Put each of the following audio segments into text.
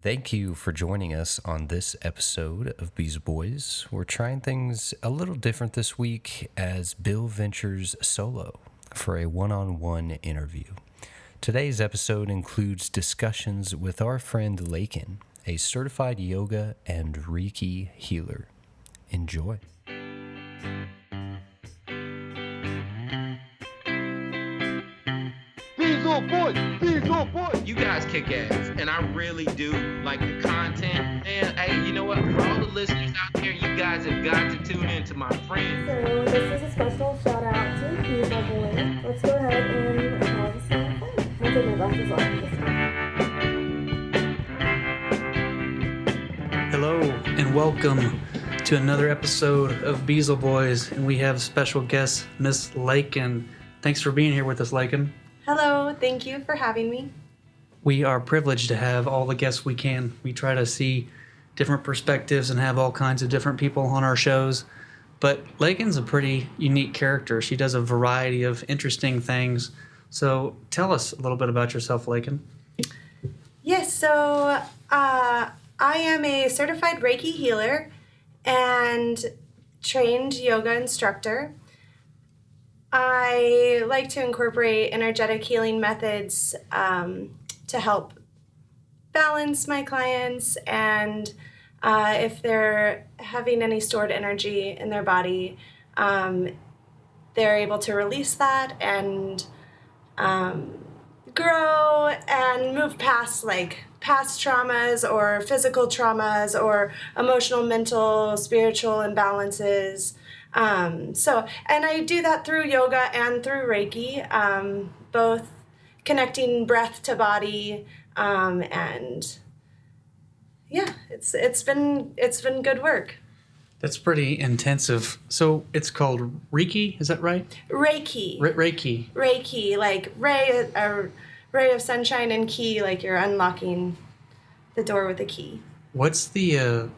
Thank you for joining us on this episode of Beezle Boys. We're trying things a little different this week as Bill ventures solo for a one-on-one interview. Today's episode includes discussions with our friend Laken, a certified yoga and reiki healer. Enjoy. Beezle Boys! Beezle Boys! You guys kick ass, and I really do like the content. And hey, you know what? For all the listeners out there, you guys have got to tune in to my friend. So this is a special shout out to Beezle Boys. Let's go ahead and have some fun. I'll take my glasses off. Hello and welcome to another episode of Beezle Boys, and we have special guest Miss Laken. Thanks for being here with us, Laken. Hello, thank you for having me. We are privileged to have all the guests we can. We try to see different perspectives and have all kinds of different people on our shows. But Laken's a pretty unique character. She does a variety of interesting things. So tell us a little bit about yourself, Laken. Yes, so I am a certified Reiki healer and trained yoga instructor. I like to incorporate energetic healing methods to help balance my clients, and if they're having any stored energy in their body, they're able to release that and grow and move past past traumas or physical traumas or emotional, mental, spiritual imbalances. And I do that through yoga and through Reiki, both connecting breath to body, and yeah, it's been good work. That's pretty intensive. So it's called Reiki, is that right? Reiki. Reiki. Reiki, like ray of sunshine, and key, like you're unlocking the door with a key. What's the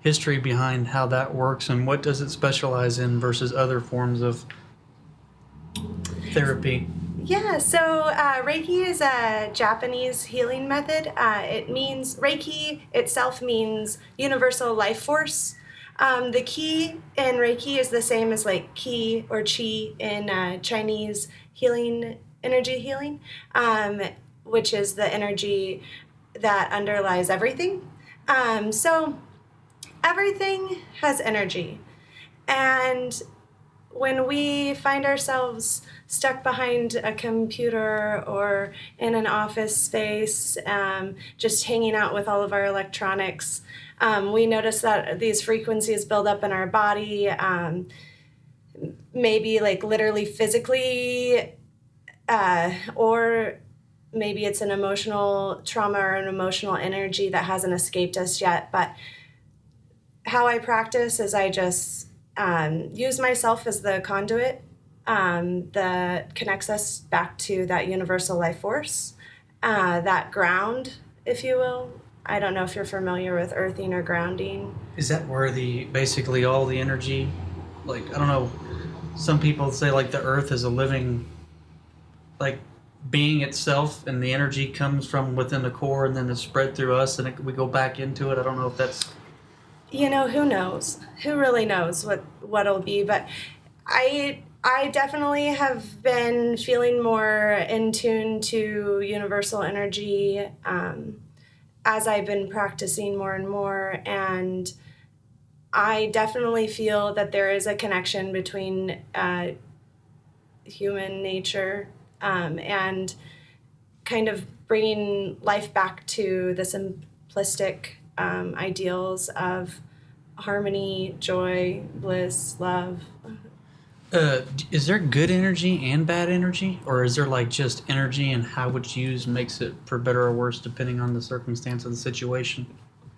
history behind how that works, and what does it specialize in versus other forms of therapy? Yeah, so Reiki is a Japanese healing method. Reiki itself means universal life force. The ki in Reiki is the same as like ki or chi in Chinese energy healing, which is the energy that underlies everything. So everything has energy, and when we find ourselves stuck behind a computer or in an office space, just hanging out with all of our electronics, we notice that these frequencies build up in our body, maybe like literally physically, or maybe it's an emotional trauma or an emotional energy that hasn't escaped us yet. But how I practice is I just use myself as the conduit that connects us back to that universal life force, that ground, if you will. I don't know if you're familiar with earthing or grounding. Is that where basically all the energy, like, I don't know, some people say like the earth is a living, like, being itself, and the energy comes from within the core and then it's spread through us and we go back into it. I don't know if that's... Who knows? Who really knows what it'll be? But I definitely have been feeling more in tune to universal energy as I've been practicing more and more, and I definitely feel that there is a connection between human nature and kind of bringing life back to the simplistic ideals of harmony, joy, bliss, love. Is there good energy and bad energy, or is there like just energy and how it's used makes it for better or worse depending on the circumstance of the situation?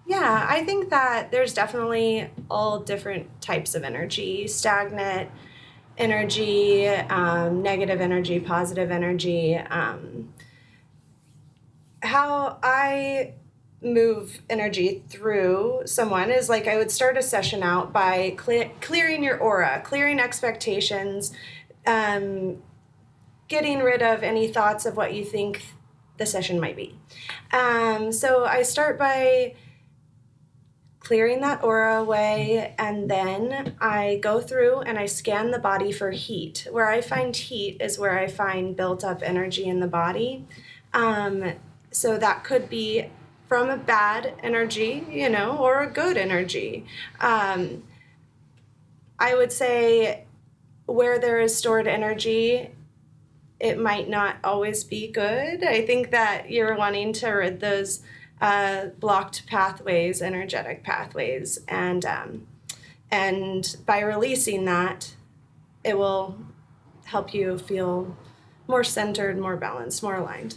Yeah, I think that there's definitely all different types of energy: stagnant energy, negative energy, positive energy. How I move energy through someone is like I would start a session out by clearing your aura, clearing expectations, getting rid of any thoughts of what you think the session might be. So I start by clearing that aura away, and then I go through and I scan the body for heat. Where I find heat is where I find built up energy in the body. So that could be from a bad energy, or a good energy. I would say where there is stored energy, it might not always be good. I think that you're wanting to rid those blocked pathways, energetic pathways, and by releasing that, it will help you feel more centered, more balanced, more aligned.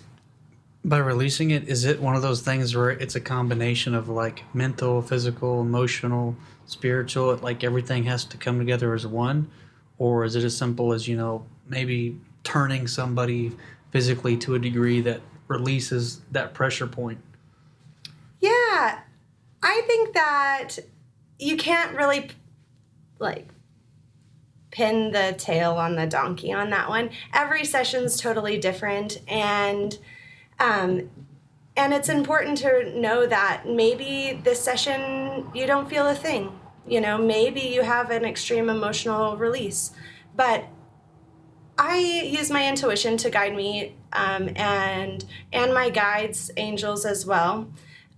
By releasing it, is it one of those things where it's a combination of like mental, physical, emotional, spiritual, like everything has to come together as one? Or is it as simple as, maybe turning somebody physically to a degree that releases that pressure point? Yeah, I think that you can't really pin the tail on the donkey on that one. Every session's totally different, and it's important to know that maybe this session you don't feel a thing. Maybe you have an extreme emotional release, but I use my intuition to guide me, and my guides, angels as well,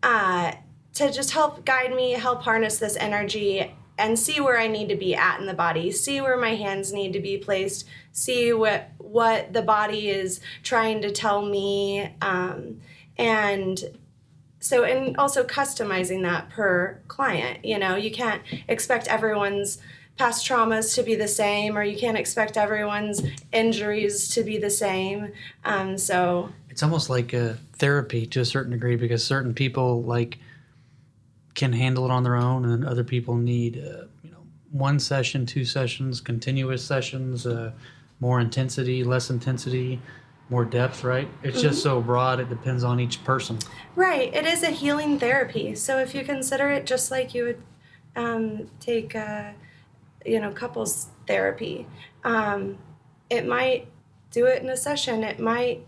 to just help guide me, help harness this energy, and see where I need to be at in the body, see where my hands need to be placed, see what the body is trying to tell me, and also customizing that per client. You can't expect everyone's past traumas to be the same, or you can't expect everyone's injuries to be the same. So it's almost like a therapy to a certain degree, because certain people can handle it on their own, and other people need one session, 2 sessions, continuous sessions, more intensity, less intensity, more depth, right? It's just so broad, it depends on each person. Right. It is a healing therapy. So if you consider it just like you would take couples therapy, it might do it in a session. It might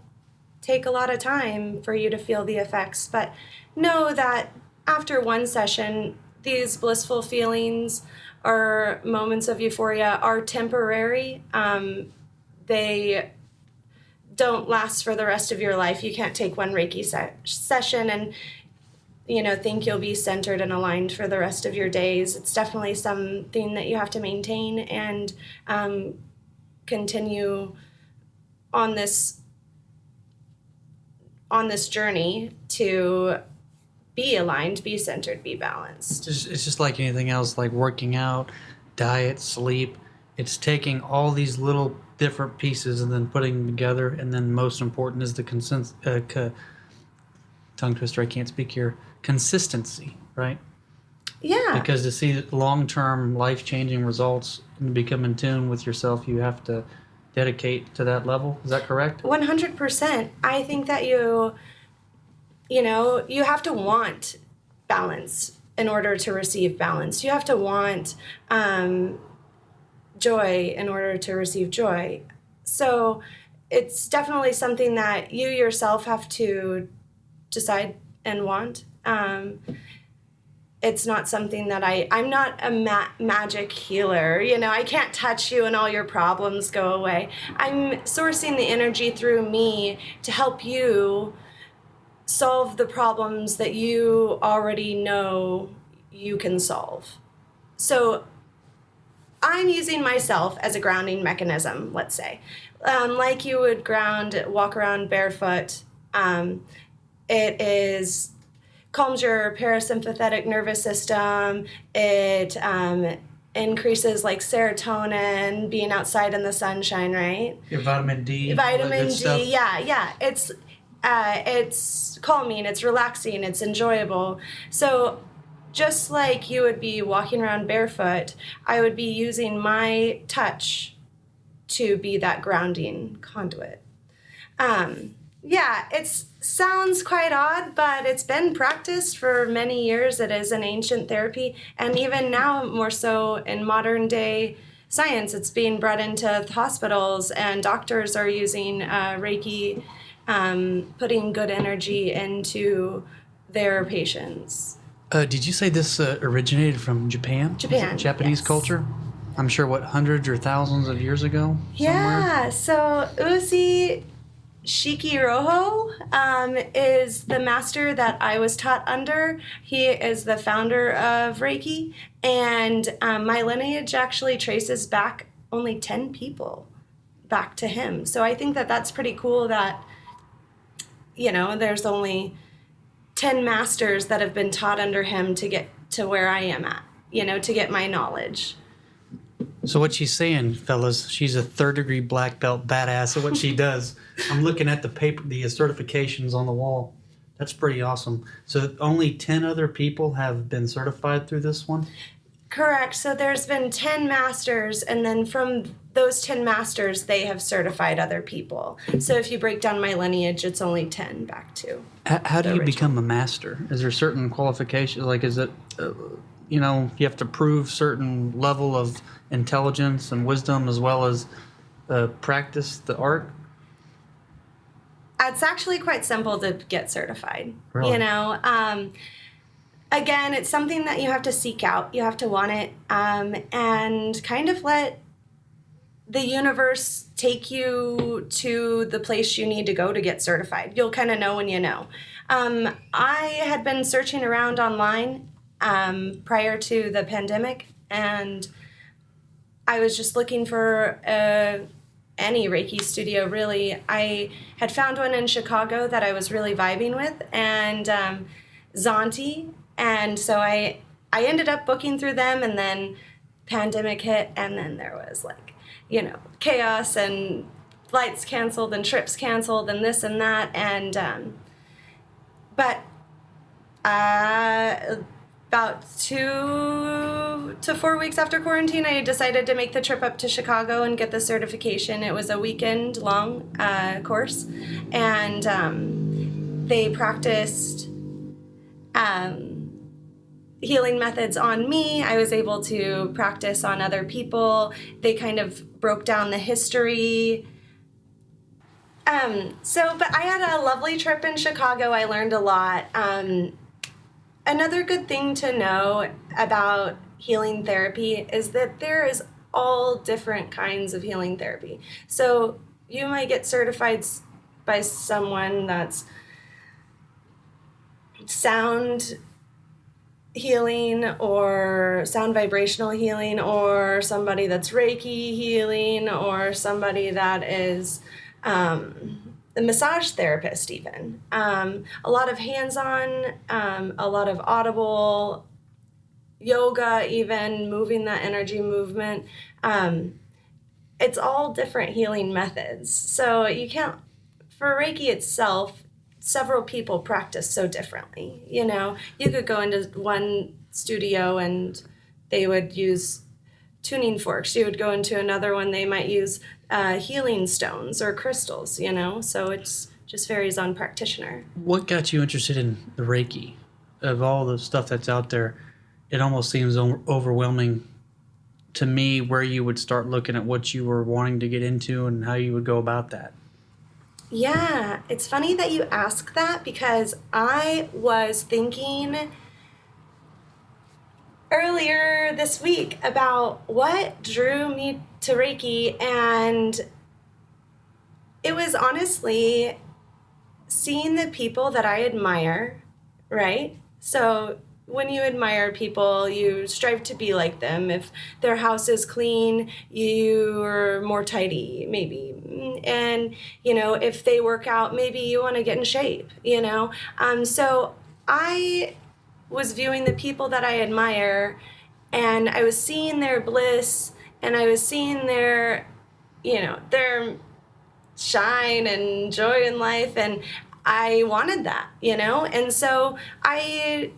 take a lot of time for you to feel the effects, but know that after one session, these blissful feelings or moments of euphoria are temporary. They don't last for the rest of your life. You can't take one Reiki session and think you'll be centered and aligned for the rest of your days. It's definitely something that you have to maintain and continue on this journey to be aligned, be centered, be balanced. It's just like anything else, like working out, diet, sleep. It's taking all these little different pieces and then putting them together, and then most important is the tongue twister, I can't speak here, consistency, right? Yeah. Because to see long-term, life-changing results and become in tune with yourself, you have to dedicate to that level. Is that correct? 100%. I think that you have to want balance in order to receive balance. You have to want joy in order to receive joy. So it's definitely something that you yourself have to decide and want. It's not something that I'm not a magic healer. I can't touch you and all your problems go away. I'm sourcing the energy through me to help you solve the problems that you already know you can solve. So I'm using myself as a grounding mechanism, let's say. Like you would walk around barefoot. It calms your parasympathetic nervous system. It increases like serotonin, being outside in the sunshine, right? Your vitamin D. Vitamin D, yeah. It's calming, it's relaxing, it's enjoyable. So just like you would be walking around barefoot, I would be using my touch to be that grounding conduit. It sounds quite odd, but it's been practiced for many years. It is an ancient therapy, and even now more so in modern day science, it's being brought into hospitals, and doctors are using Reiki putting good energy into their patients. Did you say this originated from Japan? Japan, Is it Japanese yes. culture? I'm sure, what, hundreds or thousands of years ago? Yeah, so Uzi Shikiroho is the master that I was taught under. He is the founder of Reiki, and my lineage actually traces back only 10 people back to him. So I think that that's pretty cool that, there's only 10 masters that have been taught under him to get to where I am at, to get my knowledge. So what she's saying, fellas, she's a third-degree black belt badass at what she does. I'm looking at the paper, the certifications on the wall. That's pretty awesome. So only 10 other people have been certified through this one? Correct. So there's been 10 masters, and then from those 10 masters, they have certified other people. So if you break down my lineage, it's only 10 back to. How do the you original. become a master? Is there certain qualifications? Like, is it, you have to prove certain level of intelligence and wisdom as well as practice the art? It's actually quite simple to get certified. Really? Again, it's something that you have to seek out. You have to want it, and kind of let the universe take you to the place you need to go to get certified. You'll kind of know when you know. I had been searching around online prior to the pandemic, and I was just looking for any Reiki studio, really. I had found one in Chicago that I was really vibing with, and Zonti. And so I ended up booking through them, and then pandemic hit, and then there was chaos and flights canceled and trips canceled and this and that. And but about 2 to 4 weeks after quarantine, I decided to make the trip up to Chicago and get the certification. It was a weekend-long course, and they practiced healing methods on me. I was able to practice on other people. They kind of broke down the history. But I had a lovely trip in Chicago. I learned a lot. Another good thing to know about healing therapy is that there is all different kinds of healing therapy. So you might get certified by someone that's sound healing or sound vibrational healing, or somebody that's Reiki healing, or somebody that is a massage therapist even. A lot of hands-on, a lot of audible, yoga even, moving that energy movement. It's all different healing methods. So you can't, for Reiki itself, several people practice so differently. You could go into one studio and they would use tuning forks. You would go into another one, they might use healing stones or crystals, so it's just varies on practitioner. What got you interested in the Reiki? Of all the stuff that's out there, it almost seems overwhelming to me where you would start looking at what you were wanting to get into and how you would go about that. Yeah, it's funny that you ask that, because I was thinking earlier this week about what drew me to Reiki, and it was honestly seeing the people that I admire, right? So when you admire people, you strive to be like them. If their house is clean, you're more tidy, maybe. And, if they work out, maybe you want to get in shape, So I was viewing the people that I admire, and I was seeing their bliss, and I was seeing their shine and joy in life, and I wanted that, And so I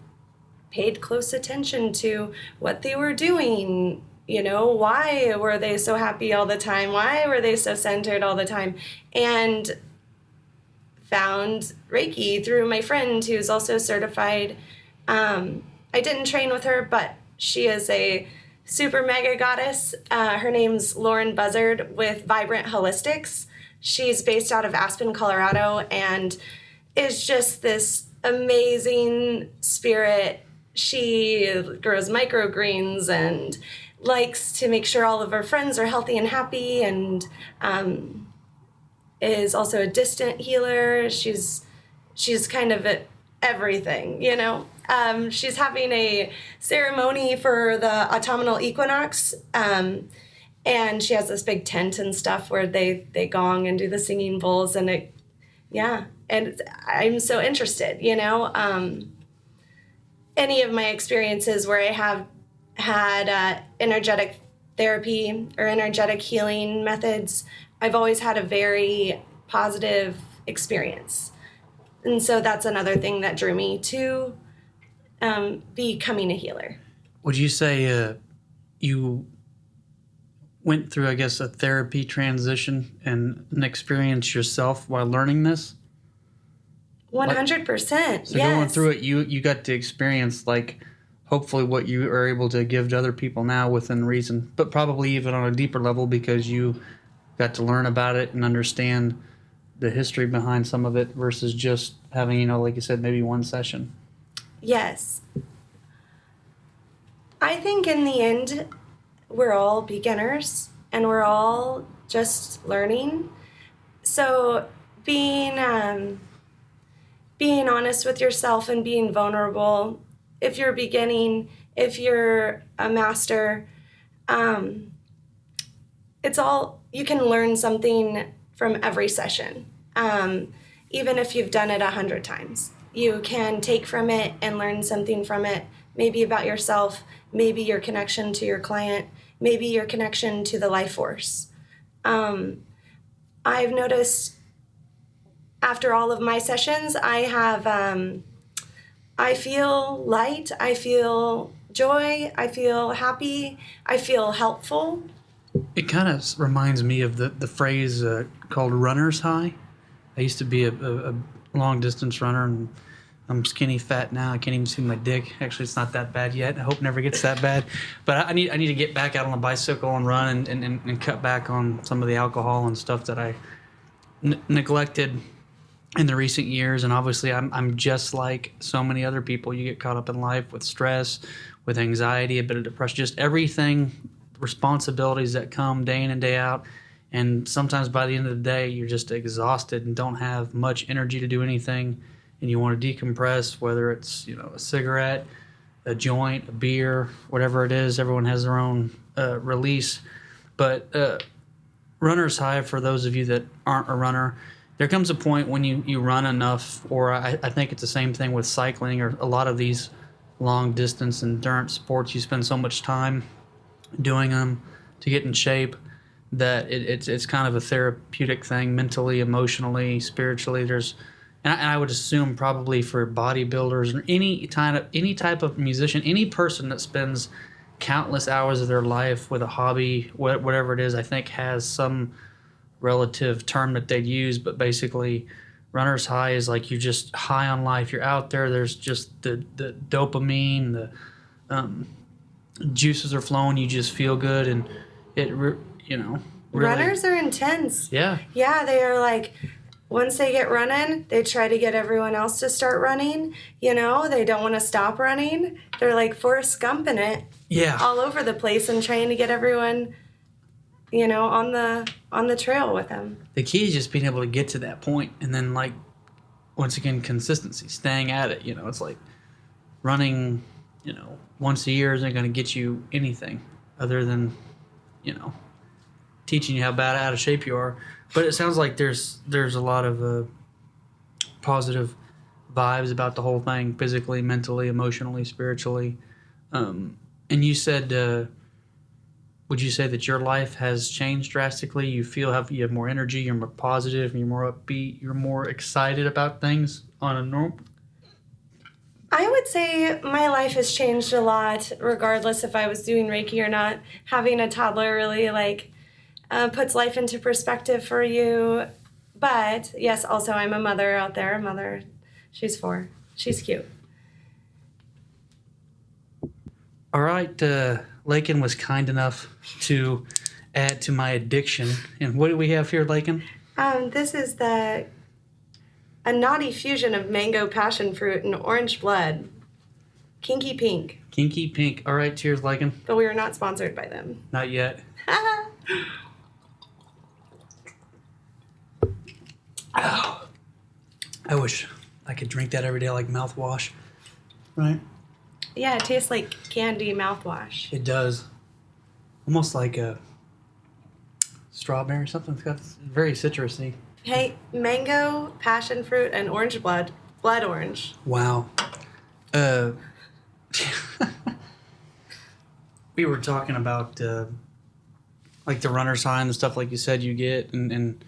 paid close attention to what they were doing. Why were they so happy all the time? Why were they so centered all the time? And found Reiki through my friend, who's also certified. I didn't train with her, but she is a super mega goddess. Her name's Lauren Buzzard with Vibrant Holistics. She's based out of Aspen, Colorado, and is just this amazing spirit. She grows microgreens and likes to make sure all of her friends are healthy and happy, and is also a distant healer. She's kind of everything, you know. She's having a ceremony for the autumnal equinox, and she has this big tent and stuff where they gong and do the singing bowls, and and I'm so interested, you know. Any of my experiences where I have had energetic therapy or energetic healing methods, I've always had a very positive experience. And so that's another thing that drew me to becoming a healer. Would you say you went through, I guess, a therapy transition and an experience yourself while learning this? 100%. So yes. going through it, you got to experience, like, hopefully what you are able to give to other people now within reason, but probably even on a deeper level because you got to learn about it and understand the history behind some of it versus just having, you know, like you said, maybe one session. Yes. I think in the end, we're all beginners and we're all just learning. So being honest with yourself and being vulnerable, if you're beginning, if you're a master, it's all, you can learn something from every session. Even if you've done it 100 times, you can take from it and learn something from it, maybe about yourself, maybe your connection to your client, maybe your connection to the life force. I've noticed after all of my sessions, I feel light, I feel joy, I feel happy, I feel helpful. It kind of reminds me of the phrase called runner's high. I used to be a long distance runner, and I'm skinny fat now. I can't even see my dick. Actually, it's not that bad yet. I hope it never gets that bad. But I need to get back out on a bicycle and run and cut back on some of the alcohol and stuff that I neglected in the recent years. And obviously I'm just like so many other people. You get caught up in life with stress, with anxiety, a bit of depression, just everything, responsibilities that come day in and day out. And sometimes by the end of the day, you're just exhausted and don't have much energy to do anything. And you want to decompress, whether it's, you know, a cigarette, a joint, a beer, whatever it is. Everyone has their own release. But runner's high, for those of you that aren't a runner, there comes a point when you run enough, or I think it's the same thing with cycling or a lot of these long distance endurance sports. You spend so much time doing them to get in shape that it's kind of a therapeutic thing, mentally, emotionally, spiritually. And I would assume probably for bodybuilders or any type of musician, any person that spends countless hours of their life with a hobby, whatever it is, I think has some relative term that they'd use. But basically, runner's high is like you're just high on life. You're out there. There's just the dopamine, the juices are flowing. You just feel good, and really, Runners are intense. Yeah. Yeah, they are like, once they get running, they try to get everyone else to start running. You know, they don't want to stop running. They're like Forrest Gumping it. Yeah. All over the place and trying to get everyone, you know, on the trail with them. The key is just being able to get to that point, and then, like, once again, consistency, staying at it. You know, it's like running, you know, once a year isn't going to get you anything other than, you know, teaching you how bad out of shape you are. But it sounds like there's a lot of positive vibes about the whole thing, physically, mentally, emotionally, spiritually. And you said, would you say that your life has changed drastically? You you have more energy, you're more positive, you're more upbeat, you're more excited about things on a normal? I would say my life has changed a lot, regardless if I was doing Reiki or not. Having a toddler really puts life into perspective for you. But yes, also I'm a mother out there. Mother, she's 4. She's cute. All right, Laken was kind enough to add to my addiction. And what do we have here, Laken? This is a naughty fusion of mango, passion fruit, and orange blood. Kinky pink. Kinky pink. All right, cheers, Laken. But we are not sponsored by them. Not yet. Oh, I wish I could drink that every day like mouthwash. Right? Yeah, it tastes like candy mouthwash. It does. Almost like a strawberry or something. It's got very citrusy. Hey, mango, passion fruit, and orange blood. Blood orange. Wow. We were talking about like the runner's high and the stuff like you said you get and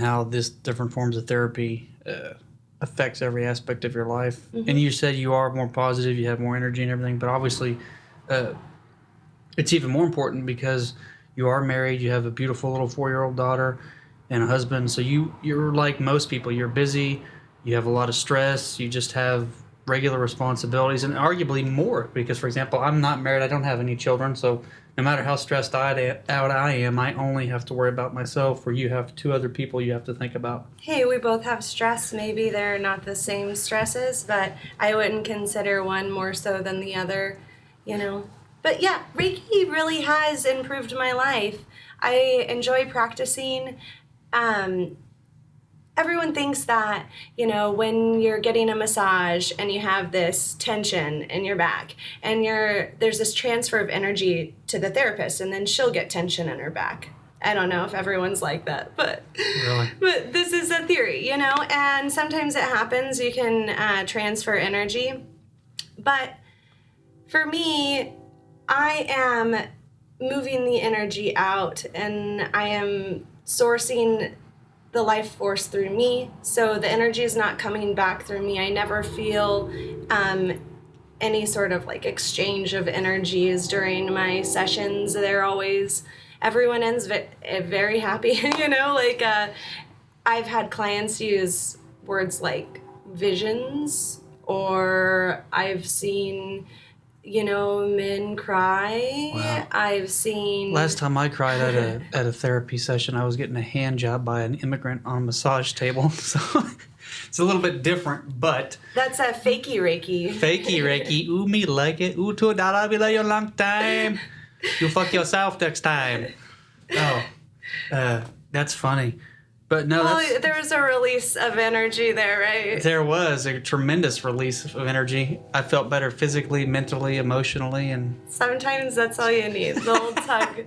how this different forms of therapy affects every aspect of your life. Mm-hmm. And you said you are more positive, you have more energy and everything, but obviously it's even more important because you are married, you have a beautiful little 4-year-old daughter and a husband. So you're like most people, you're busy, you have a lot of stress, you just have regular responsibilities and arguably more because, for example, I'm not married, I don't have any children, so no matter how stressed out I am, I only have to worry about myself, where you have 2 other people you have to think about. Hey, we both have stress. Maybe they're not the same stresses, but I wouldn't consider one more so than the other, you know. But yeah, Reiki really has improved my life. I enjoy practicing. Everyone thinks that, you know, when you're getting a massage and you have this tension in your back and there's this transfer of energy to the therapist and then she'll get tension in her back. I don't know if everyone's like that, but Really? but this is a theory, you know, and sometimes it happens. You can transfer energy. But for me, I am moving the energy out and I am sourcing the life force through me, so the energy is not coming back through me. I never feel any sort of like exchange of energies during my sessions. Everyone ends very happy, you know, like I've had clients use words like visions, or I've seen, you know, men cry. Wow. I've seen... Last time I cried at a therapy session, I was getting a hand job by an immigrant on a massage table. So it's a little bit different, but... That's a fakey Reiki. Fakey Reiki. Ooh, me like it. Ooh, $2 be like a long time. You fuck yourself next time. Oh, that's funny. But no, Well, there was a release of energy there, right? there was a tremendous release of energy. I felt better physically, mentally, emotionally, and Sometimes that's all you need. The old tug.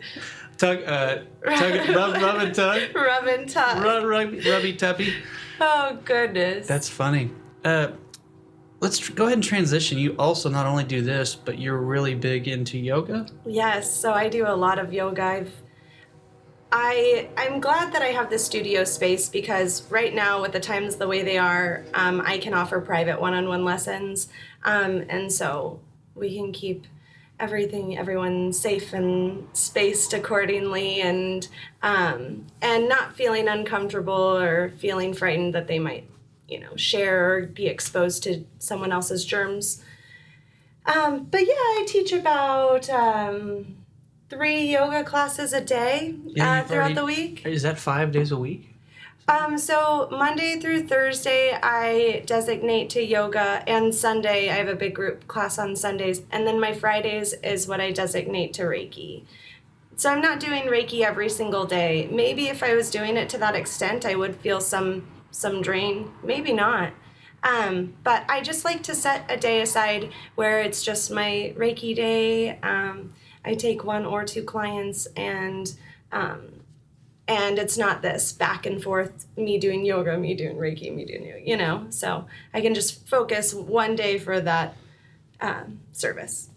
rub and tug. Rub and tug. Rubby tubby. Oh, goodness. That's funny. Let's go ahead and transition. You also not only do this, but you're really big into yoga. Yes, so I do a lot of yoga. I'm glad that I have this studio space because right now, with the times the way they are, I can offer private one-on-one lessons, and so we can keep everyone safe and spaced accordingly, and not feeling uncomfortable or feeling frightened that they might, you know, share or be exposed to someone else's germs. But yeah, I teach about 3 yoga classes a day throughout the week. Is that 5 days a week? So Monday through Thursday, I designate to yoga, and Sunday, I have a big group class on Sundays, and then my Fridays is what I designate to Reiki. So I'm not doing Reiki every single day. Maybe if I was doing it to that extent, I would feel some drain. Maybe not. But I just like to set a day aside where it's just my Reiki day. I take 1 or 2 clients, and it's not this back and forth, me doing yoga, me doing Reiki, me doing yoga, you know. So I can just focus one day for that service.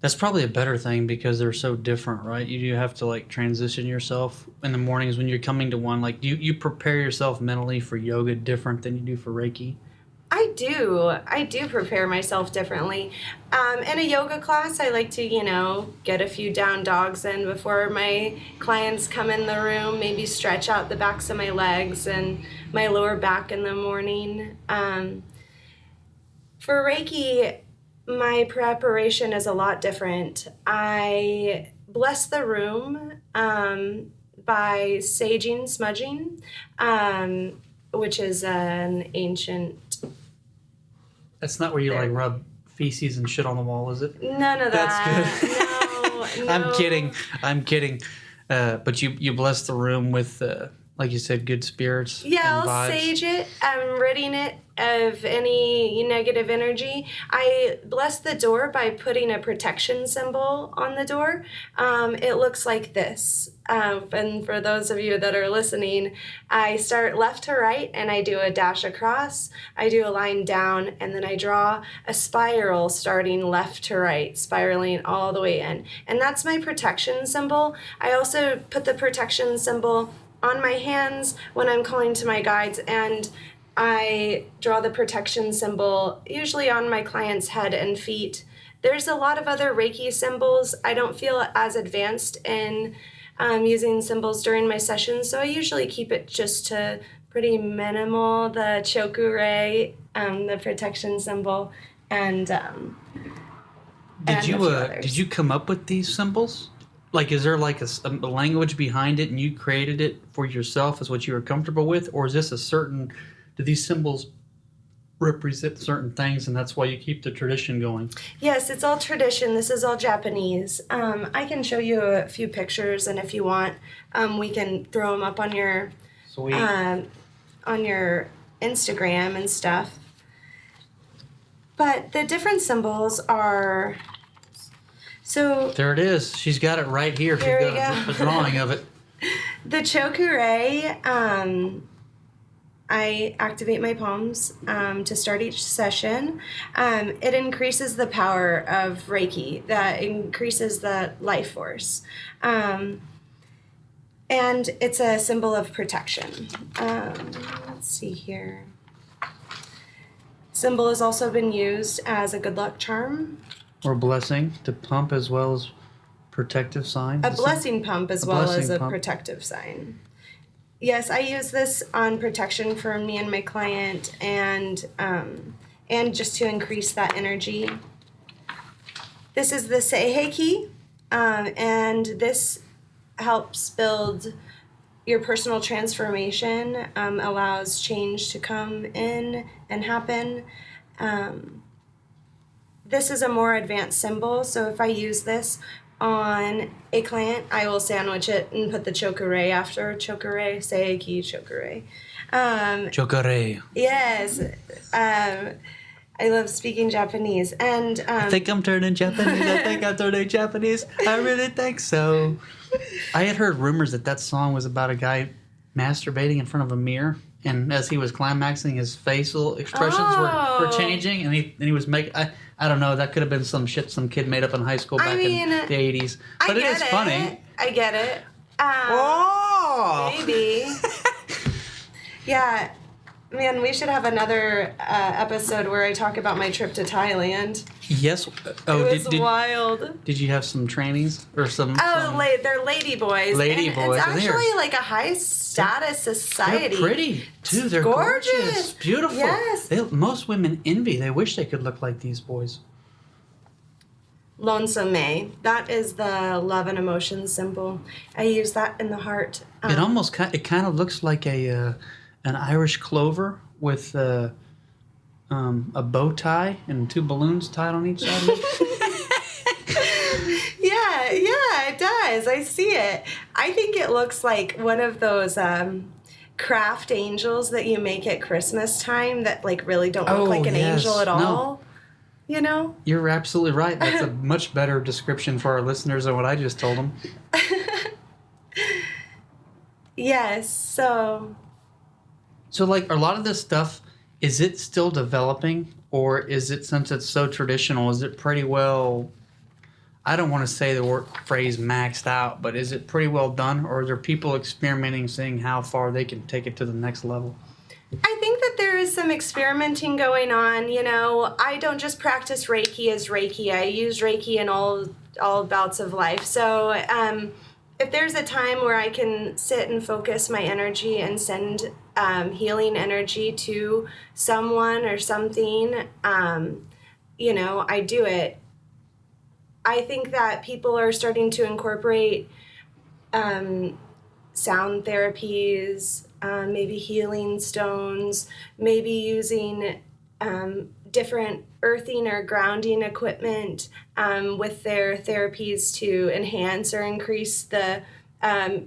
That's probably a better thing because they're so different, right? You do have to like transition yourself in the mornings when you're coming to one. Like, do you prepare yourself mentally for yoga different than you do for Reiki? I do prepare myself differently. In a yoga class, I like to, you know, get a few down dogs in before my clients come in the room, maybe stretch out the backs of my legs and my lower back in the morning. For Reiki, my preparation is a lot different. I bless the room by saging smudging, which is an ancient... That's not where you like rub feces and shit on the wall, is it? None of that. That's good. No. I'm kidding. But you bless the room with, like you said, good spirits. Yeah, and I'll vibes. sage it. I'm ridding it of any negative energy. I bless the door by putting a protection symbol on the door. It looks like this. And for those of you that are listening, I start left to right and I do a dash across. I do a line down and then I draw a spiral starting left to right, spiraling all the way in. And that's my protection symbol. I also put the protection symbol on my hands when I'm calling to my guides, and I draw the protection symbol usually on my client's head and feet. There's a lot of other Reiki symbols. I don't feel as advanced in using symbols during my sessions, so I usually keep it just to pretty minimal, the chokurei, the protection symbol, and Did a few others. you come up with these symbols? Like, is there like a language behind it and you created it for yourself as what you were comfortable with? Or is this do these symbols represent certain things and that's why you keep the tradition going? Yes, it's all tradition. This is all Japanese. I can show you a few pictures, and if you want, we can throw them up on your Sweet. on your Instagram and stuff. But the different symbols are... So There it is. She's got it right here. She's Here we got go. a drawing of it. the chokurei, I activate my palms to start each session. It increases the power of Reiki. That increases the life force. And it's a symbol of protection. Let's see here. Symbol has also been used as a good luck charm. Or blessing to pump as well as protective sign. A blessing pump as A well blessing as a pump. protective sign. Yes, I use this on protection for me and my client, and just to increase that energy. This is the Seihei, and this helps build your personal transformation, allows change to come in and happen. This is a more advanced symbol, so if I use this on a client, I will sandwich it and put the chokurei after. Chokurei, seiki, chokurei. Chokurei. Yes. I love speaking Japanese. And I think I'm turning Japanese. I really think so. I had heard rumors that song was about a guy masturbating in front of a mirror, and as he was climaxing, his facial expressions were changing, and he was making... I don't know. That could have been some shit some kid made up in high school back in the 80s. But it is funny. I get it. Oh! Maybe. Yeah. Man, we should have another episode where I talk about my trip to Thailand. Yes. Oh, It was wild. Did you have some trainings or some? They're lady boys. Lady and boys, It's and they're- actually like a high status society. They're pretty too. They're gorgeous. gorgeous, beautiful. Yes. Most women envy. They wish they could look like these boys. Lonesome. That is the love and emotion symbol. I use that in the heart. It kind of looks like an Irish clover with a bow tie and two balloons tied on each side of it. Yeah, it does. I see it. I think it looks like one of those craft angels that you make at Christmas time that like really don't look like an angel at all. No. You know? You're absolutely right. That's a much better description for our listeners than what I just told them. Yes, so like a lot of this stuff, is it still developing, or is it, since it's so traditional, is it pretty well, I don't want to say the phrase maxed out, but is it pretty well done, or are there people experimenting, seeing how far they can take it to the next level? I think that there is some experimenting going on. You know, I don't just practice Reiki as Reiki. I use Reiki in all bouts of life. So if there's a time where I can sit and focus my energy and send healing energy to someone or something, you know, I do it. I think that people are starting to incorporate sound therapies, maybe healing stones, maybe using different earthing or grounding equipment with their therapies to enhance or increase the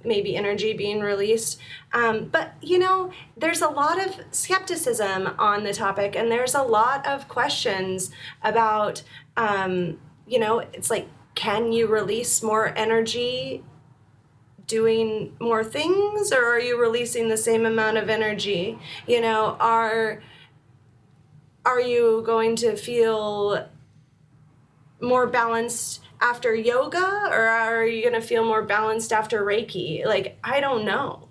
maybe energy being released. But, there's a lot of skepticism on the topic, and there's a lot of questions about, it's like, can you release more energy doing more things, or are you releasing the same amount of energy? Are you going to feel more balanced after yoga, or are you going to feel more balanced after Reiki? Like, I don't know.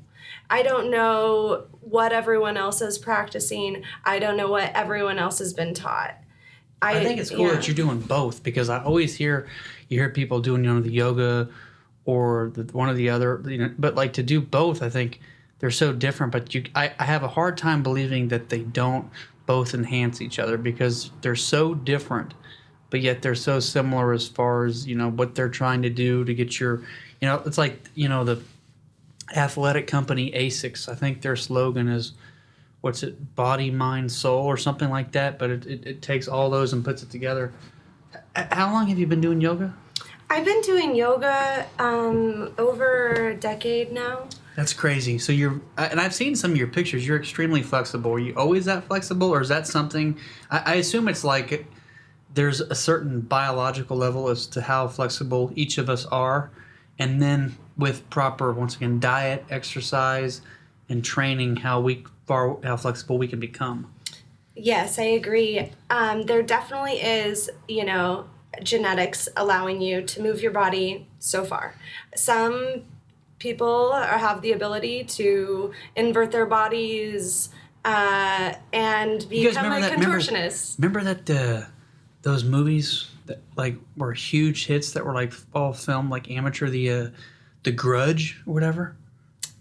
I don't know what everyone else is practicing. I don't know what everyone else has been taught. I think it's cool that you're doing both, because I always you hear people doing, the yoga or one or the other, but like to do both, I think they're so different. But I have a hard time believing that they don't both enhance each other, because they're so different, but yet they're so similar as far as, what they're trying to do to get your, it's like, the athletic company ASICS. I think their slogan is, what's it, body, mind, soul, or something like that. But it takes all those and puts it together. How long have you been doing yoga? I've been doing yoga over a decade now. That's crazy. So and I've seen some of your pictures. You're extremely flexible. Are you always that flexible, or is that something? I assume it's like there's a certain biological level as to how flexible each of us are, and then with proper, once again, diet, exercise, and training, how flexible we can become. Yes, I agree. There definitely is, genetics allowing you to move your body so far. Some people have the ability to invert their bodies and become a contortionist. Remember that those movies that like were huge hits that were like all filmed like amateur, the Grudge or whatever?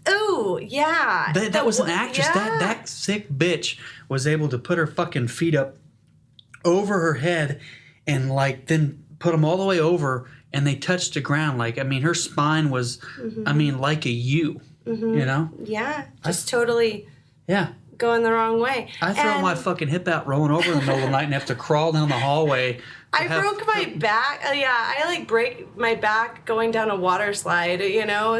Oh, yeah. That was an actress. Yeah. That sick bitch was able to put her fucking feet up over her head and like then put them all the way over, and they touched the ground. Like, I mean, her spine was, like a U, Yeah, just totally going the wrong way. I throw my fucking hip out rolling over in the middle of the night and have to crawl down the hallway. I broke my back. I like break my back going down a water slide,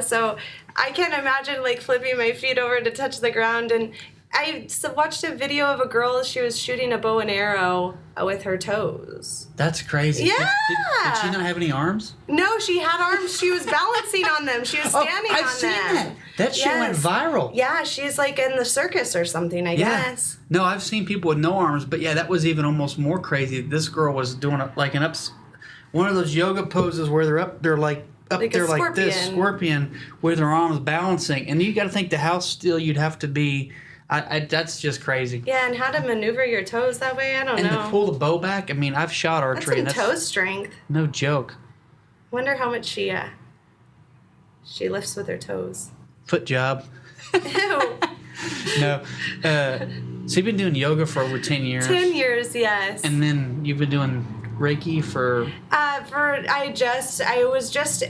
so I can't imagine like flipping my feet over to touch the ground. And I watched a video of a girl, she was shooting a bow and arrow with her toes. That's crazy. Yeah. Did she not have any arms? No, she had arms. She was balancing on them. She was standing on them. I've seen that. That shit went viral. Yeah, she's like in the circus or something, I guess. No, I've seen people with no arms, but yeah, that was even almost more crazy. This girl was doing one of those yoga poses where they're like up there like this, scorpion, with her arms balancing. And you got to think how still you'd have to be. That's just crazy. Yeah, and how to maneuver your toes that way, I don't know. And to pull the bow back, I mean, I've shot archery. That's some toe strength. No joke. Wonder how much she lifts with her toes. Foot job. Ew. No. So you've been doing yoga for over 10 years. 10 years, yes. And then you've been doing Reiki for... I was just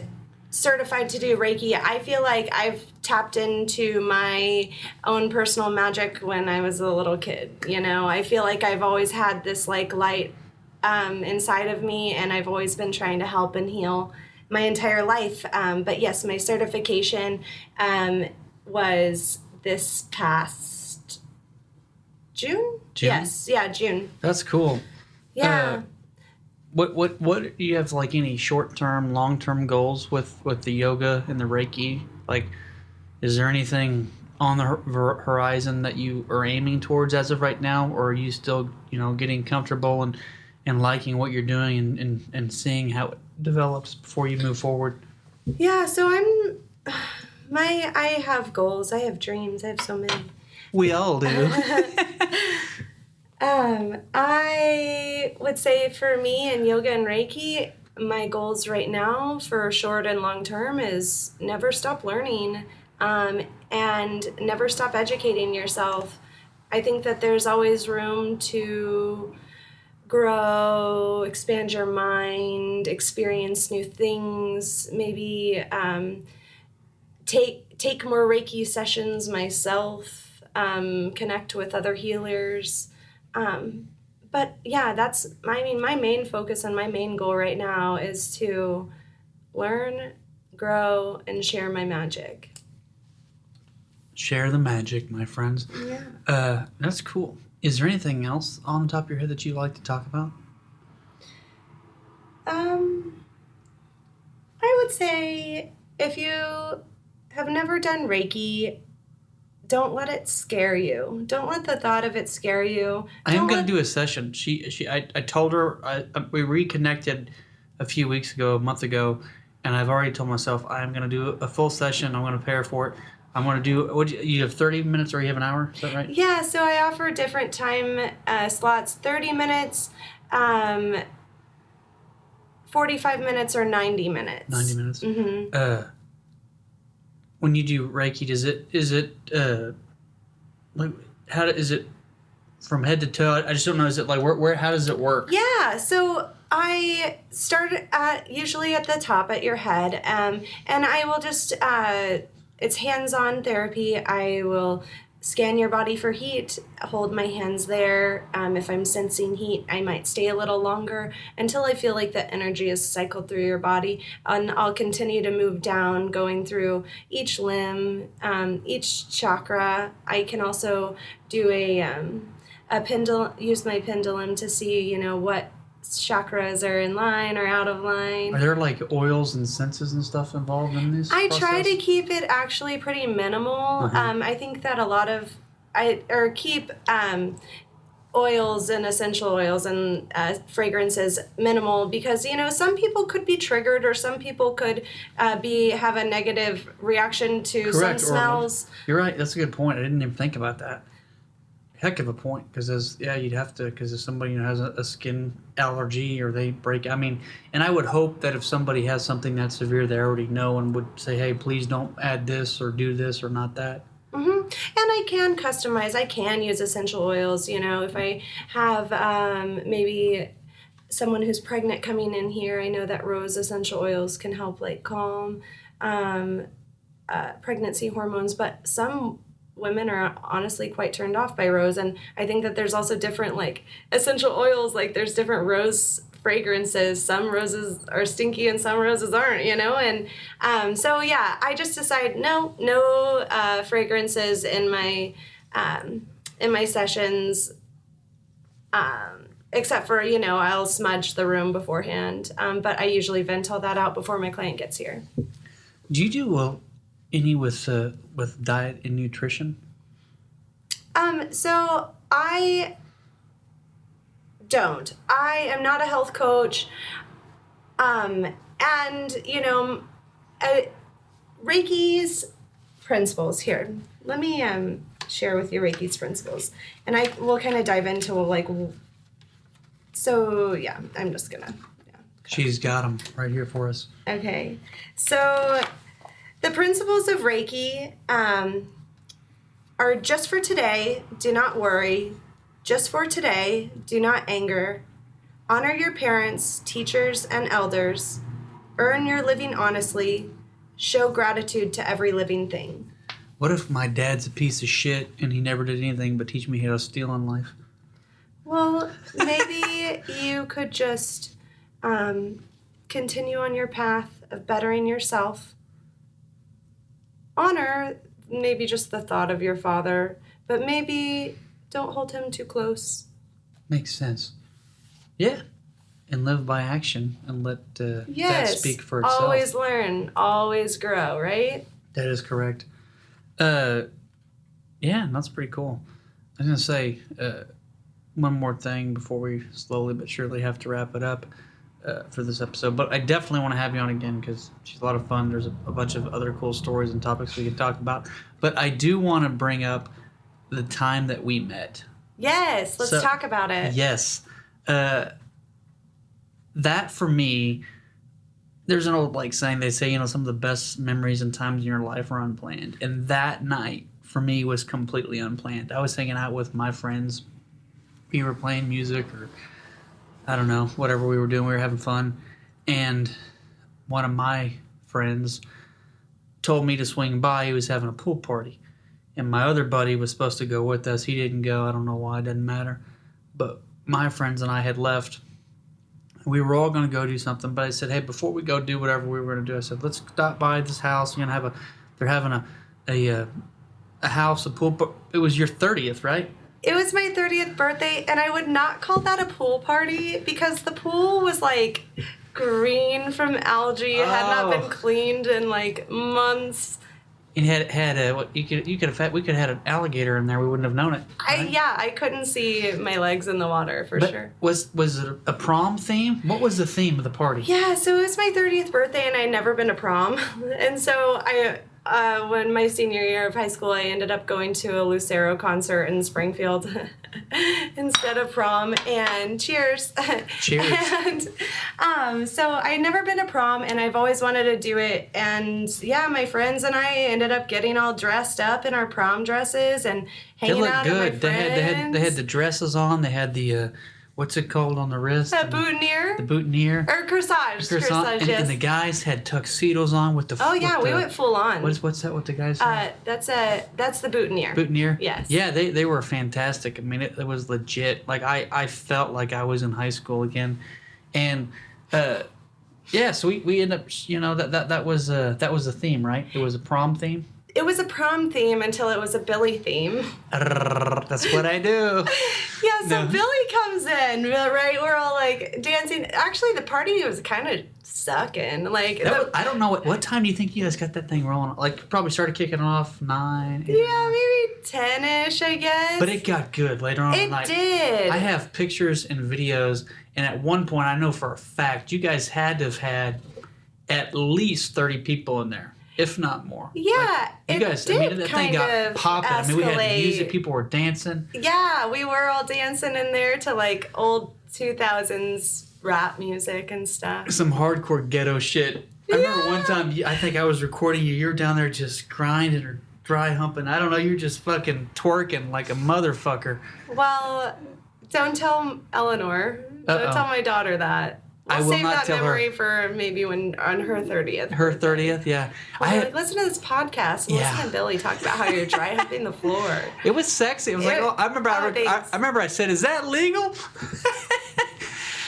certified to do Reiki. I feel like I've tapped into my own personal magic when I was a little kid. I feel like I've always had this like light inside of me, and I've always been trying to help and heal my entire life. But yes, my certification was this past June? Yes, yeah, June. That's cool. Yeah. What do you have, like, any short-term, long-term goals with the yoga and the Reiki? Like, is there anything on the horizon that you are aiming towards as of right now, or are you still, getting comfortable and liking what you're doing and seeing how it develops before you move forward? Yeah, so I have goals, I have dreams, I have so many. We all do. I would say for me in yoga and Reiki, my goals right now for short and long term is never stop learning and never stop educating yourself. I think that there's always room to grow, expand your mind, experience new things, maybe take more Reiki sessions myself, connect with other healers. But yeah, my main focus and my main goal right now is to learn, grow, and share my magic. Share the magic, my friends. Yeah. That's cool. Is there anything else on the top of your head that you'd like to talk about? I would say if you have never done Reiki, don't let it scare you. Don't let the thought of it scare you. I am going to do a session. I told her, we reconnected a few weeks ago, a month ago, and I've already told myself I'm going to do a full session. I'm going to pay her for it. I'm going to do, you have 30 minutes or you have an hour? Is that right? Yeah, so I offer different time slots, 30 minutes, 45 minutes, or 90 minutes. 90 minutes? Mm-hmm. When you do Reiki, is it is it from head to toe? I just don't know. Is it like where how does it work? Yeah, so I start usually at the top at your head, and I will just it's hands-on therapy. I will scan your body for heat, hold my hands there. If I'm sensing heat, I might stay a little longer until I feel like the energy is cycled through your body. And I'll continue to move down, going through each limb, each chakra. I can also do a pendulum, use my pendulum to see, what chakras are in line or out of line. Are there like oils and senses and stuff involved in this I process? try to keep it actually pretty minimal. I think that a lot of keep oils and essential oils and fragrances minimal because some people could be triggered or some people could have a negative reaction to Correct. some smells. You're right. That's a good point. I didn't even think about that. Heck of a point, because you'd have to, because if somebody has a skin allergy or they break, and I would hope that if somebody has something that severe, they already know and would say, hey, please don't add this or do this or not that. Mm-hmm. And I can customize. I can use essential oils. If I have maybe someone who's pregnant coming in here, I know that rose essential oils can help calm pregnancy hormones, but some women are honestly quite turned off by rose, and I think that there's also different essential oils. There's different rose fragrances. Some roses are stinky and some roses aren't, and so yeah, I just decide no fragrances in my sessions, except for I'll smudge the room beforehand, but I usually vent all that out before my client gets here. Do you do any with diet and nutrition? So I don't. I am not a health coach. And Reiki's principles here. Let me share with you Reiki's principles, and I will kind of dive into So yeah, I'm just gonna. Yeah. She's got them right here for us. Okay, so. The principles of Reiki are just for today, do not worry. Just for today, do not anger. Honor your parents, teachers, and elders. Earn your living honestly. Show gratitude to every living thing. What if my dad's a piece of shit and he never did anything but teach me how to steal in life? Well, maybe you could just continue on your path of bettering yourself. Honor maybe just the thought of your father, but maybe don't hold him too close. Makes sense. Yeah. And live by action and let that speak for itself. Always learn, always grow, right? That is correct. Yeah, that's pretty cool. I was going to say one more thing before we slowly but surely have to wrap it up for this episode. But I definitely want to have you on again because she's a lot of fun. There's a bunch of other cool stories and topics we could talk about. But I do want to bring up the time that we met. Yes, let's talk about it. Yes. That for me, there's an old saying, they say, some of the best memories and times in your life are unplanned. And that night for me was completely unplanned. I was hanging out with my friends. We were playing music or I don't know, whatever we were doing. We were having fun. And one of my friends told me to swing by. He was having a pool party. And my other buddy was supposed to go with us. He didn't go. I don't know why. It doesn't matter. But my friends and I had left. We were all going to go do something. But I said, hey, before we go do whatever we were going to do, I said, let's stop by this house. You're going to have they're having a house, a pool. It was your 30th, right? It was my 30th birthday, and I would not call that a pool party because the pool was like green from algae. It had not been cleaned in like months. It had we could have had an alligator in there. We wouldn't have known it. Right? I couldn't see my legs in the water for sure. Was it a prom theme? What was the theme of the party? Yeah, so it was my 30th birthday, and I'd never been to prom, and so when my senior year of high school, I ended up going to a Lucero concert in Springfield instead of prom, and cheers. Cheers. And so I'd never been to prom, and I've always wanted to do it, and yeah, my friends and I ended up getting all dressed up in our prom dresses and hanging out with my friends. They had the dresses on. They had the what's it called on the wrist? A boutonniere. The boutonniere. Or corsage. Corsage, yes. And the guys had tuxedos on with the. Oh yeah, we went full on. What's that? What the guys? Had? That's the boutonniere. Boutonniere. Yes. Yeah, they were fantastic. I mean, it was legit. Like I felt like I was in high school again, and yeah. So we ended up, that was the theme, right? It was a prom theme. It was a prom theme until it was a Billy theme. That's what I do. Yeah, so Billy comes in, right? We're all like dancing. Actually, the party was kind of sucking. Like I don't know what time do you think you guys got that thing rolling? Like probably started kicking off 9. 8, yeah, maybe 10ish, I guess. But it got good later on in the night. It did. I have pictures and videos, and at one point I know for a fact you guys had to have had at least 30 people in there. If not more. Yeah, like, you guys, that thing got popping. Escalate. I mean, we had music, people were dancing. Yeah, we were all dancing in there to like old 2000s rap music and stuff. Some hardcore ghetto shit. I remember one time, I think I was recording you. You're down there just grinding or dry humping. I don't know. You're just fucking twerking like a motherfucker. Well, don't tell Eleanor. Don't tell my daughter that. We'll save that memory for maybe when on her 30th. Her 30th, yeah. Well, listen to this podcast and listen to Billy talk about how you're dry humping the floor. It was sexy. It was I remember I said, "Is that legal?"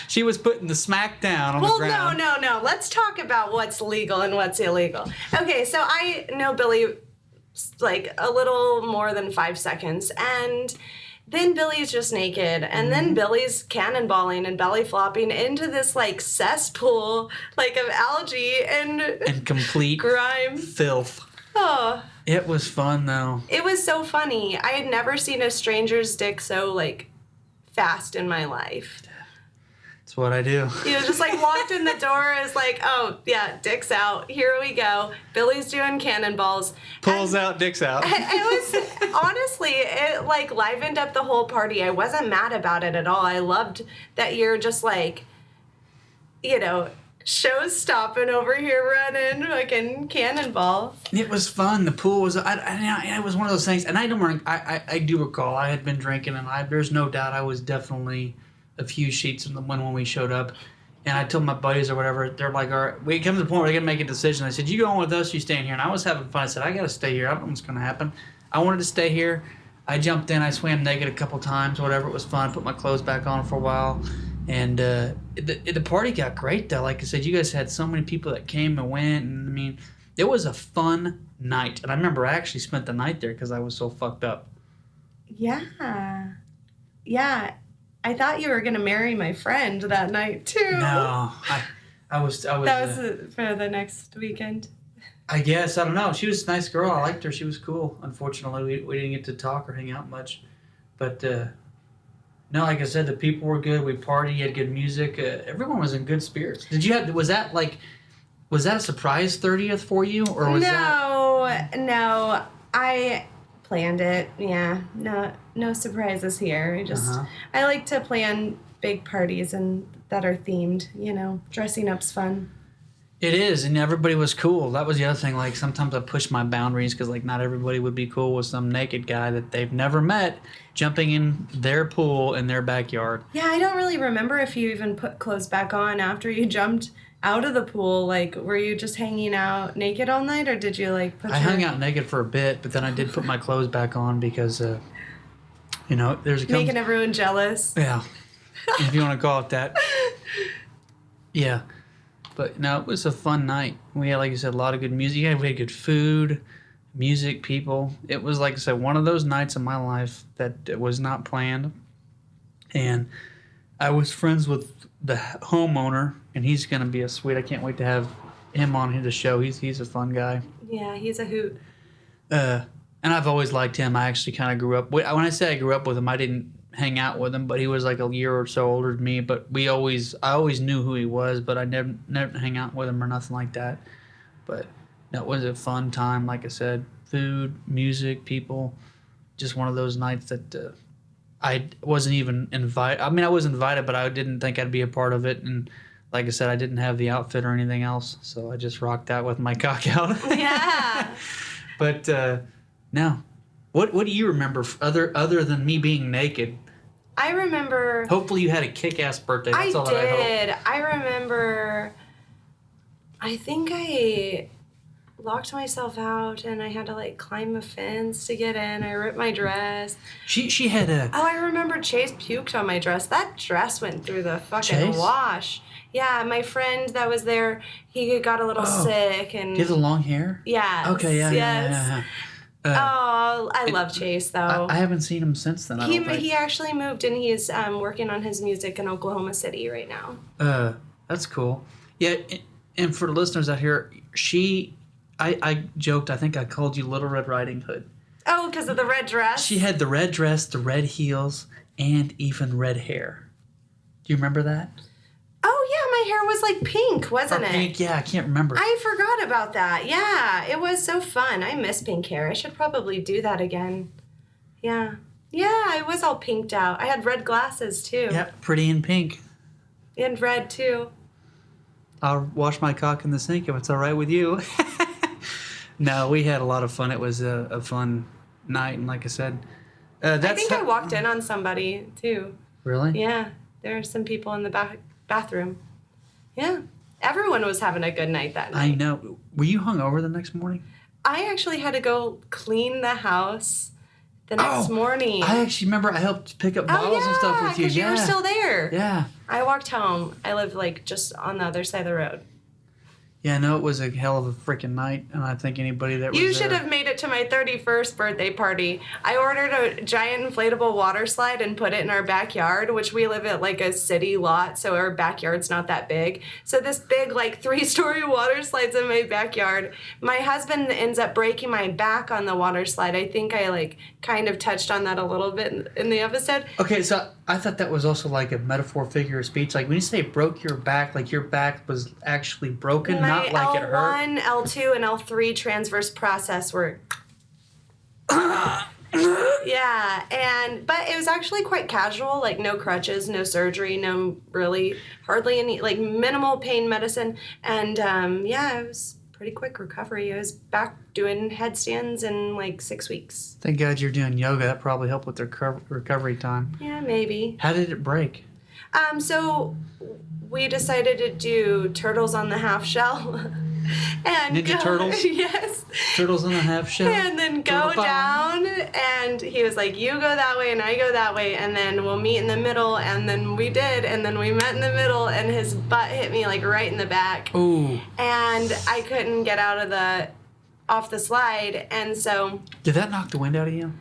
She was putting the smack down on the ground. No. Let's talk about what's legal and what's illegal. Okay, so I know Billy like a little more than 5 seconds, and then Billy's just naked, and then Billy's cannonballing and belly flopping into this like cesspool like of algae and complete grime filth. Oh, it was fun though. It was so funny. I had never seen a stranger's dick so like fast in my life. That's what I do. Just like walked in the door, is like, oh yeah, dick's out. Here we go. Billy's doing cannonballs. Pulls out, dick's out. It was honestly, it like livened up the whole party. I wasn't mad about it at all. I loved that you're just like, shows stopping over here running fucking cannonball. It was fun. The pool was. It was one of those things, and I do recall I had been drinking, and there's no doubt I was definitely a few sheets in the when we showed up, and I told my buddies or whatever, they're like, all right, we come to the point where we're gonna make a decision. I said, you going with us, you staying here? And I was having fun. I said, I gotta stay here. I don't know what's gonna happen. I wanted to stay here. I jumped in. I swam naked a couple times, whatever. It was fun. Put my clothes back on for a while, and the party got great though. Like I said, you guys had so many people that came and went, and I mean, it was a fun night. And I remember I actually spent the night there because I was so fucked up. Yeah. I thought you were gonna marry my friend that night too. No, I was. That was for the next weekend. I guess I don't know. She was a nice girl. I liked her. She was cool. Unfortunately, we didn't get to talk or hang out much. But no, like I said, the people were good. We partied. Had good music. Everyone was in good spirits. Was that a surprise 30th for you, or was No, I planned it. Yeah, no surprises here. I like to plan big parties and that are themed. Dressing up's fun. It is, and everybody was cool. That was the other thing. Like sometimes I push my boundaries because like not everybody would be cool with some naked guy that they've never met jumping in their pool in their backyard. Yeah, I don't really remember if you even put clothes back on after you jumped out of the pool, like, were you just hanging out naked all night, or did you, like, I hung out naked for a bit, but then I did put my clothes back on because, there's a... Making everyone jealous. Yeah, if you want to call it that. Yeah. But, no, it was a fun night. We had, like you said, a lot of good music. Yeah, we had good food, music, people. It was, like I said, one of those nights in my life that was not planned. And I was friends with the homeowner, and he's going to be a sweet. I can't wait to have him on the show. He's a fun guy. Yeah, he's a hoot. And I've always liked him. I actually kind of grew up. When I say I grew up with him, I didn't hang out with him, but he was like a year or so older than me. But I always knew who he was, but I never hang out with him or nothing like that. But that was a fun time. Like I said, food, music, people. Just one of those nights that I wasn't even invited. I mean, I was invited, but I didn't think I'd be a part of it. And like I said, I didn't have the outfit or anything else, so I just rocked out with my cock out. Yeah. But no, what do you remember other than me being naked? I remember. Hopefully, you had a kick-ass birthday. That's all that I hope. I remember. I think I locked myself out, and I had to like climb a fence to get in. I ripped my dress. She had a... Oh, I remember Chase puked on my dress. That dress went through the fucking Chase? wash. Yeah, my friend that was there, he got a little sick, and... Do you have the long hair? Yeah. Okay, yeah. I love Chase, though. I haven't seen him since then. He actually moved, and he's working on his music in Oklahoma City right now. That's cool. Yeah, and for the listeners out here, I joked, I think I called you Little Red Riding Hood. Oh, because of the red dress? She had the red dress, the red heels, and even red hair. Do you remember that? Oh, yeah, my hair was like pink, wasn't it? Pink, yeah, I can't remember. I forgot about that. Yeah, it was so fun. I miss pink hair. I should probably do that again. Yeah. Yeah, I was all pinked out. I had red glasses, too. Yeah, pretty in pink. And red, too. I'll wash my cock in the sink if it's all right with you. No, we had a lot of fun. It was a fun night, and like I said, I think I walked in on somebody, too. Really? Yeah, there are some people in the bathroom. Yeah, everyone was having a good night that night. I know. Were you hungover the next morning? I actually had to go clean the house the next morning. I actually remember I helped pick up bottles and stuff with you. Yeah, because you were still there. Yeah. I walked home. I lived like just on the other side of the road. Yeah, no, it was a hell of a freaking night, and I think anybody that was You should have made it to my 31st birthday party. I ordered a giant inflatable water slide and put it in our backyard, which we live at like a city lot, so our backyard's not that big. So this big like 3-story water slide's in my backyard. My husband ends up breaking my back on the water slide. I think I like kind of touched on that a little bit in the episode. Okay, so I thought that was also like a metaphor figure of speech. Like when you say broke your back, like your back was actually broken, not like it hurt. My L1, L2, and L3 transverse process were... Yeah, but it was actually quite casual, like no crutches, no surgery, no really, hardly any, like minimal pain medicine. And yeah, it was pretty quick recovery. I was back doing headstands in like 6 weeks. Thank God you're doing yoga. That probably helped with their recovery time. Yeah, maybe. How did it break? So we decided to do turtles on the half shell. And Ninja Turtles? Yes. Turtles on the half shell? And then go down, and he was like, you go that way and I go that way, and then we'll meet in the middle, and then we did, and then we met in the middle, and his butt hit me like right in the back. Ooh. And I couldn't get off the slide, and so... Did that knock the wind out of you?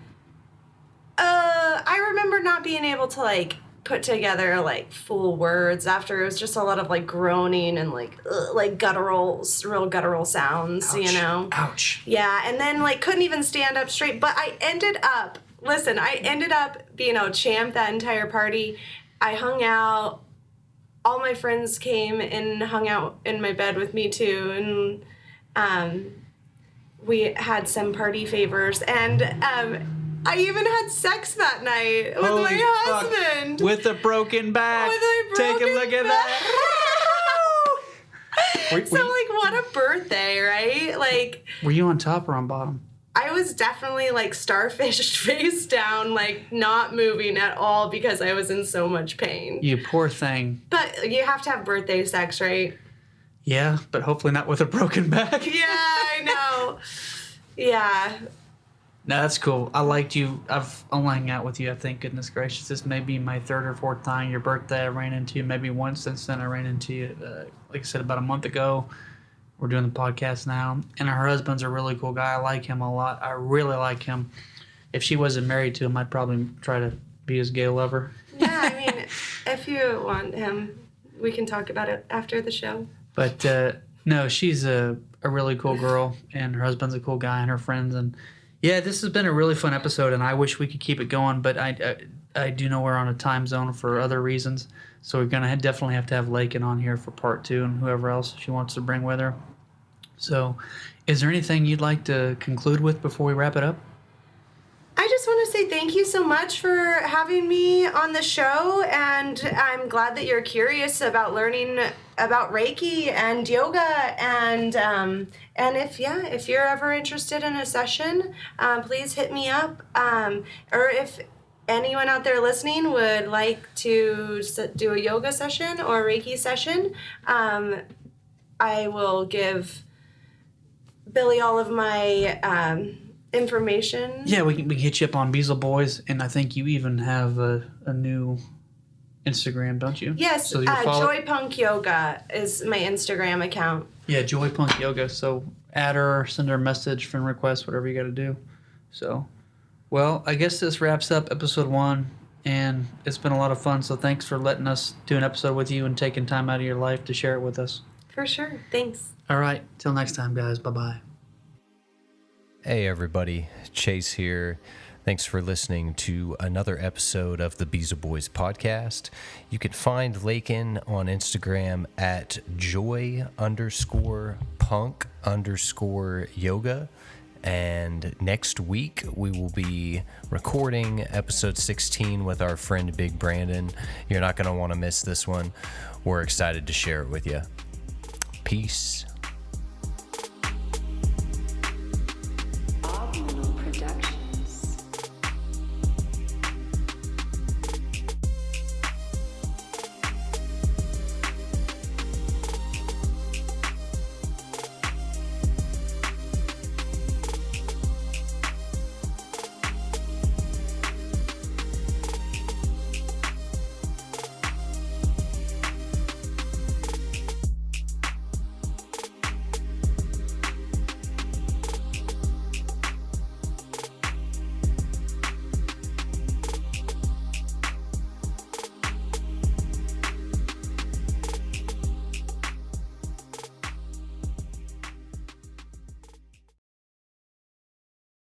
I remember not being able to like put together like full words after. It was just a lot of like groaning and like real guttural sounds. Ouch. You know. Ouch. Yeah, and then like couldn't even stand up straight. But I ended up being a champ that entire party. I hung out. All my friends came and hung out in my bed with me too, and we had some party favors, and I even had sex that night with Holy my husband. Fuck. With a broken back. Take a look at that. So, like, what a birthday, right? Like... Were you on top or on bottom? I was definitely, like, starfished face down, like, not moving at all because I was in so much pain. You poor thing. But you have to have birthday sex, right? Yeah, but hopefully not with a broken back. Yeah, I know. Yeah. No, that's cool. I liked you. I've only hung out with you, I think, goodness gracious. This may be my third or fourth time. Your birthday, I ran into you maybe once. Since then, I ran into you, like I said, about a month ago. We're doing the podcast now. And her husband's a really cool guy. I like him a lot. I really like him. If she wasn't married to him, I'd probably try to be his gay lover. Yeah, I mean, if you want him, we can talk about it after the show. But no, she's a really cool girl, and her husband's a cool guy, and her friends. And yeah, this has been a really fun episode, and I wish we could keep it going, but I do know we're on a time zone for other reasons, so we're going to definitely have to have Laken on here for part 2 and whoever else she wants to bring with her. So is there anything you'd like to conclude with before we wrap it up? I just want to say thank you so much for having me on the show, and I'm glad that you're curious about learning about Reiki and yoga, and if you're ever interested in a session, please hit me up, or if anyone out there listening would like to do a yoga session or Reiki session, I will give Billy all of my information. Yeah, we can hit you up on Beezle Boys, and I think you even have a new Instagram, don't you? Yes, So Joy Punk Yoga is my Instagram account. Yeah, Joy Punk Yoga. So add her, send her a message, friend request, whatever you got to do. So, well, I guess this wraps up episode 1, and it's been a lot of fun. So thanks for letting us do an episode with you and taking time out of your life to share it with us. For sure. Thanks. All right. Till next time, guys. Bye-bye. Hey everybody, Chase here. Thanks for listening to another episode of the Beezle Boys podcast. You can find Laken on Instagram at joy_punk_yoga. And next week we will be recording episode 16 with our friend Big Brandon. You're not going to want to miss this one. We're excited to share it with you. Peace.